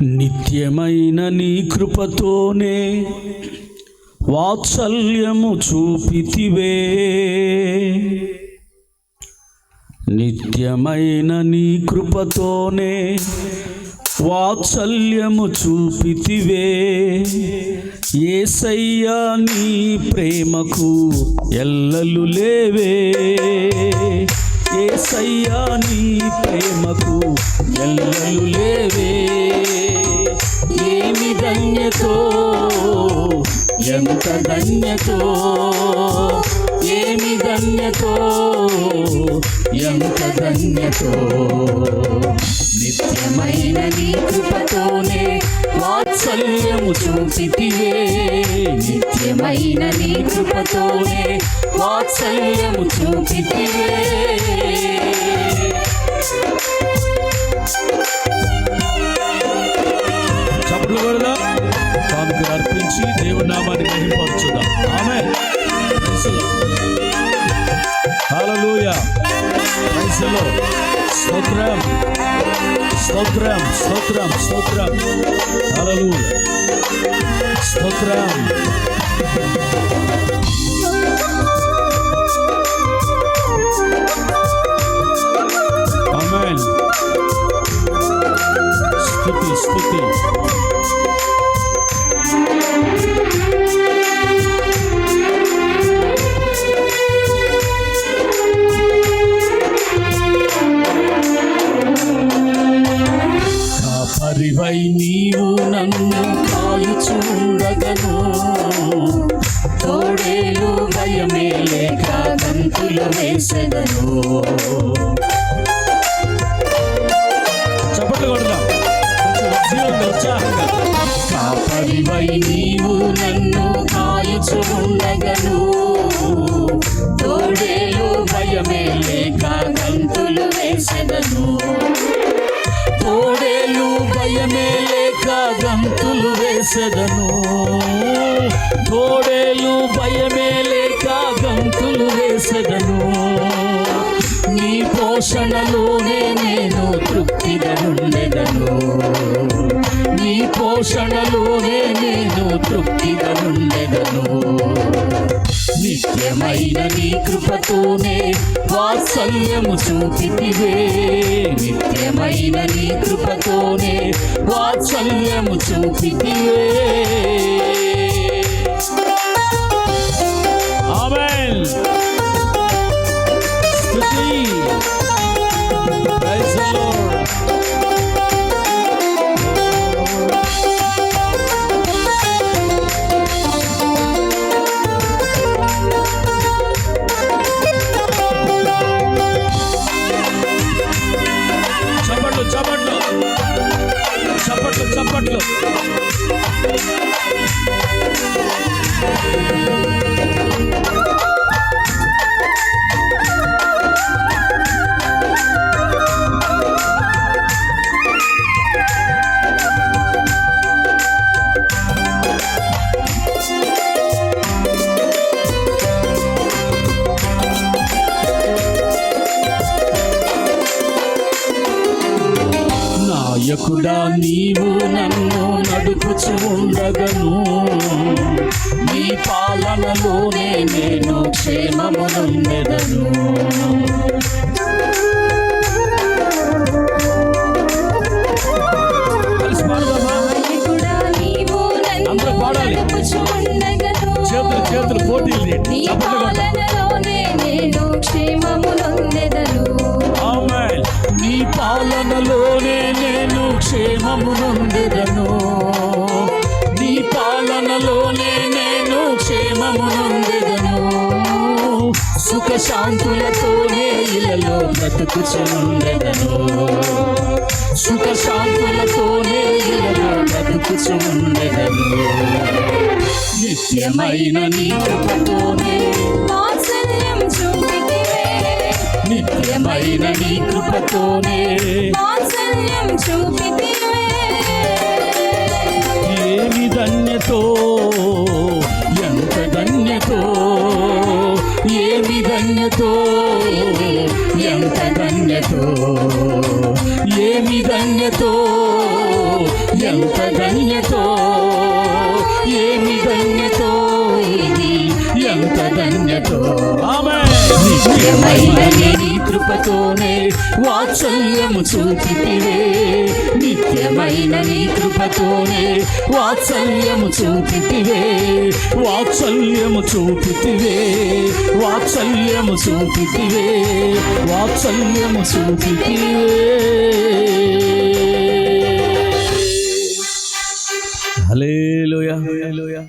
నిత్యమైన నీ కృపతోనే వాత్సల్యము చూపితివే, నిత్యమైన నీ కృపతోనే వాత్సల్యము చూపితివే. యేసయ్యా నీ ప్రేమకు ఎల్లలు లేవే, యేసయ్యా నీ ప్రేమకు ఎల్లలు లేవే. ఏమి ధన్యతో, ఎంత ధన్యతో, ఏమి ధన్యతో, ఎంత ధన్యతో. నిత్యమైన నీ కృపతోనే వాత్సల్యము చూపితివే, నిత్యమైన నీ కృపతోనే వాత్సల్యము చూపితివే. చప్పట్లు కొడదాం, కానుకలు అర్పించి దేవుని నామాన్ని మహిమపరచుదాం. ఆమేన్. హల్లెలూయా. Praise the Lord. స్తోత్రం స్తోత్రం స్తోత్రం స్తోత్రం. హల్లెలూయా. స్తోత్రం. ఆమేన్. స్తుతి స్తుతి. కాపరివై నీవు నన్ను కాయుచుండగను, తోడేలు భయమే లేక గంతులు వేసెదను. చప్పట్లు కొడదాం ఉత్సాహంగా. కాపరివై నీవు నన్ను కాయుచుండగను, తోడేలు భయమే లేక గంతులు వేసెదను. తోడేలు భయమే లేక గంతులు వేసెదను, తోడేలు భయమే లేక గంతులు వేసెదను. నీ పోషణలోనే నేను తృప్తిగా ఉండెదను, నీ పోషణలోనే నేను తృప్తిగా ఉండెదను. నిత్యమైన నీ కృపతోనే వాత్సల్యము చూపితివే, నిత్యమైన నీ కృపతోనే వాత్సల్యము చూపితివే. ఆమేన్. స్తుతి. Praise the Lord. చప్పట్లు చప్పట్లు చప్పట్లు చప్పట్లు. నాయకుడా నీవు నన్ను నడుపుచు ఉండగను, నీ పాలనలోనే నేను క్షేమమునందెదను. అందరూ పాడాలి. చేతులు పోటీలు నీ పాలనలోనే నేను క్షేమమునందెదను. ఆమేన్. నీ పాలనలోనే నేను క్షేమమునందెదను, నీ పాలనలోనే నేను క్షేమమునందెదను. సుఖ శాంతులతోనే ఇలలో బ్రతుకుచుండెదను, సుఖ శాంతులతోనే ఇలలో బ్రతుకుచుండెదను. నిత్యమైన నీ కృపతోనే వాత్సల్యం చూపితివే, నిత్యమైన నీ కృపతోనే వాత్సల్యం చూపితివే. ఏమి ధన్యతో, ఎంత ధన్యతో, ఏమి ధన్యతో, ఎంత ధన్యతో, ఏమి ధన్యతో, ఎంత ధన్యతో ఏమి ధన్యతో ఇది ఎంత ధన్యతో ఆమేన్ నిత్యమైన నీ కృపతోనే వాత్సల్యము చూపితివే నిత్యమైన నీ కృపతోనే వాత్సల్యము చూపితివే వాత్సల్యము చూపితివే వాత్సల్యము చూపితివే వాత్సల్యము చూపితివే హల్లెలూయా హల్లెలూయా